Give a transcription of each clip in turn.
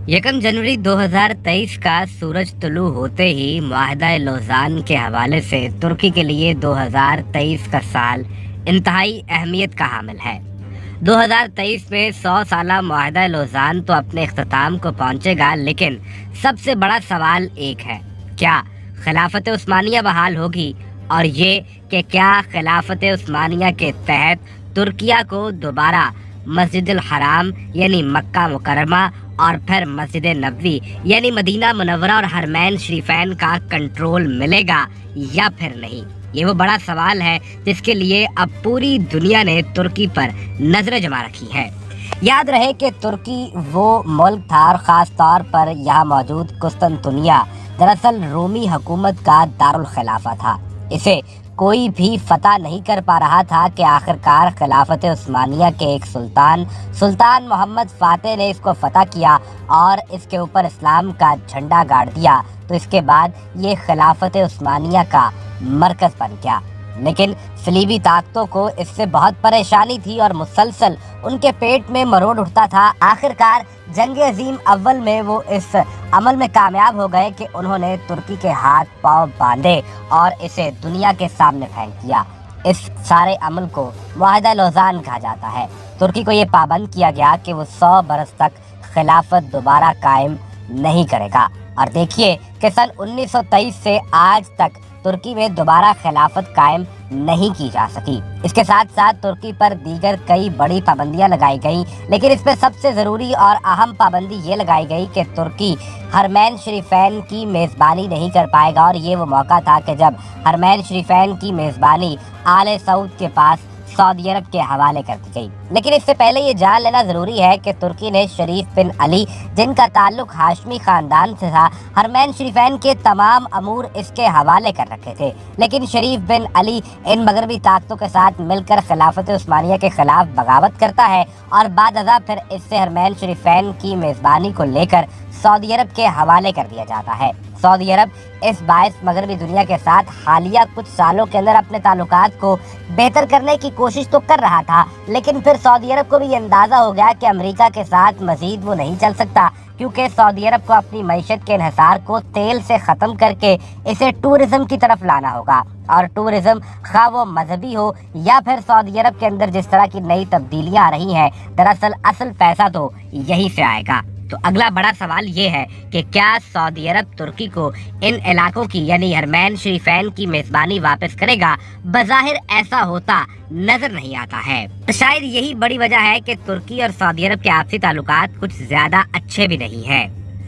यकम जनवरी 2023 का सूरज तुलू होते ही मुआहदा लौज़ान के हवाले से तुर्की के लिए 2023 का साल इंतहाई अहमियत का हामिल है। 2023 में 100 साला मुआहदा लौज़ान तो अपने इख्तिताम को पहुंचेगा, लेकिन सबसे बड़ा सवाल एक है, क्या खिलाफत उस्मानिया बहाल होगी? और ये कि क्या खिलाफत उस्मानिया के तहत तुर्किया को दोबारा मस्जिदुल हराम यानी मक्का मुकरमा और फिर मस्जिद नबवी यानी मदीना मुनव्वरा और हरमैन शरीफैन का कंट्रोल मिलेगा या फिर नहीं? ये वो बड़ा सवाल है जिसके लिए अब पूरी दुनिया ने तुर्की पर नजरें जमा रखी है। याद रहे कि तुर्की वो मुल्क था और ख़ास तौर पर यहाँ मौजूद कुस्तुनतुनिया दरअसल रोमी हुकूमत का दारुल खिलाफा था। इसे कोई भी फतह नहीं कर पा रहा था कि आखिरकार खिलाफत उस्मानिया के एक सुल्तान मोहम्मद फातेह ने इसको फतह किया और इसके ऊपर इस्लाम का झंडा गाड़ दिया, तो इसके बाद ये खिलाफत उस्मानिया का मरकज़ बन गया। लेकिन सलीबी ताकतों को इससे बहुत परेशानी थी और मुसलसल उनके पेट में मरोड़ उठता था। आखिरकार जंग अजीम अव्वल में वो इस अमल में कामयाब हो गए कि उन्होंने तुर्की के हाथ पांव बांधे और इसे दुनिया के सामने फेंक दिया। इस सारे अमल को मुआहदा लौज़ान कहा जाता है। तुर्की को ये पाबंद किया गया कि वो 100 बरस तक खिलाफत दोबारा कायम नहीं करेगा। और देखिए कि सन 1923 से आज तक तुर्की में दोबारा खिलाफत कायम नहीं की जा सकी। इसके साथ साथ तुर्की पर दीगर कई बड़ी पाबंदियां लगाई गई, लेकिन इसमें सबसे ज़रूरी और अहम पाबंदी ये लगाई गई कि तुर्की हरमैन शरीफैन की मेज़बानी नहीं कर पाएगा। और ये वो मौका था कि जब हरमैन शरीफैन की मेज़बानी आले सऊद के पास सऊदी अरब के हवाले कर दी गई। लेकिन इससे पहले ये जान लेना ज़रूरी है कि तुर्की ने शरीफ बिन अली, जिनका ताल्लुक हाशमी ख़ानदान से था, हरमैन शरीफैन के तमाम अमूर इसके हवाले कर रखे थे। लेकिन शरीफ बिन अली इन मगरबी ताकतों के साथ मिलकर खिलाफत उस्मानिया के खिलाफ बगावत करता है और बादअज़ा फिर इससे हरमैन शरीफैन की मेज़बानी को लेकर सऊदी अरब के हवाले कर दिया जाता है। सऊदी अरब इस बायस मगरबी दुनिया के साथ हालिया कुछ सालों के अंदर अपने ताल्लुकात को बेहतर करने की कोशिश तो कर रहा था, लेकिन फिर सऊदी अरब को भी ये अंदाज़ा हो गया कि अमेरिका के साथ मज़ीद वो नहीं चल सकता, क्योंकि सऊदी अरब को अपनी मईशत के इन्हिसार को तेल से ख़त्म करके इसे टूरिज़्म की तरफ लाना होगा। और टूरिज़्म खा वो मजहबी हो या फिर सऊदी अरब के अंदर जिस तरह की नई तब्दीलियाँ आ रही हैं, दरअसल असल पैसा तो यहीं से आएगा। तो अगला बड़ा सवाल ये है कि क्या सऊदी अरब तुर्की को इन इलाकों की यानी हरमैन शरीफैन की मेज़बानी वापस करेगा? बज़ाहिर ऐसा होता नजर नहीं आता है। तो शायद यही बड़ी वजह है कि तुर्की और सऊदी अरब के आपसी ताल्लुकात कुछ ज्यादा अच्छे भी नहीं है,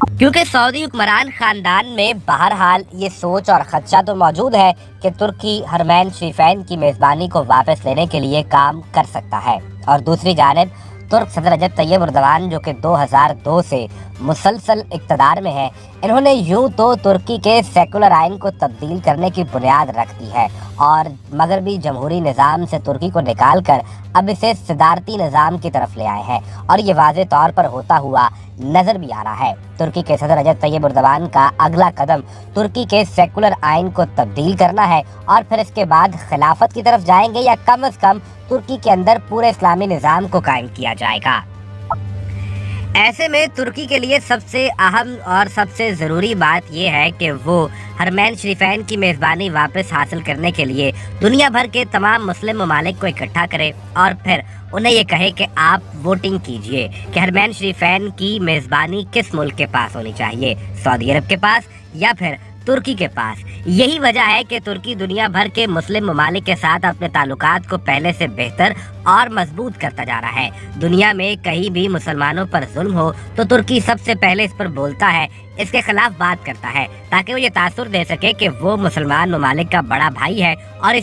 क्योंकि सऊदी हुक्मरान खानदान में बहरहाल ये सोच और खदशा तो मौजूद है कि तुर्की हरमैन शरीफैन की मेज़बानी को वापस लेने के लिए काम कर सकता है। और दूसरी जानिब तुर्क सदर रजब तैयब एर्दोगान, जो कि 2002 से मुसलसल इक़्तिदार में है, इन्होंने यूं तो तुर्की के सेकुलर आइन को तब्दील करने की बुनियाद रख दी है और मगरबी जमहूरी निज़ाम से तुर्की को निकाल कर अब इसे सदारती निज़ाम की तरफ ले आए हैं। और ये वाज़ेह तौर पर होता हुआ नज़र भी आ रहा है। तुर्की के सदर रजब तैयब एर्दोगान का अगला कदम तुर्की के सेकुलर आइन को तब्दील करना है और फिर इसके बाद खिलाफत की तरफ जाएंगे, या कम अज़ कम तुर्की के अंदर पूरे इस्लामी निज़ाम को कायम किया जाएगा। ऐसे में तुर्की के लिए सबसे अहम और सबसे ज़रूरी बात यह है कि वो हरमैन शरीफैन की मेज़बानी वापस हासिल करने के लिए दुनिया भर के तमाम मुस्लिम ममालिक को इकट्ठा करे और फिर उन्हें ये कहे कि आप वोटिंग कीजिए कि हरमैन शरीफैन की मेज़बानी किस मुल्क के पास होनी चाहिए, सऊदी अरब के पास या फिर तुर्की के पास। यही वजह है कि तुर्की दुनिया भर के मुस्लिम ममालिक के साथ अपने ताल्लुकात को पहले से बेहतर और मजबूत करता जा रहा है। दुनिया में कहीं भी मुसलमानों पर जुल्म हो तो तुर्की सबसे पहले इस पर बोलता है, इसके खिलाफ बात करता है, ताकि वो ये तासुर दे सके कि वो मुसलमान ममालिक का बड़ा भाई है और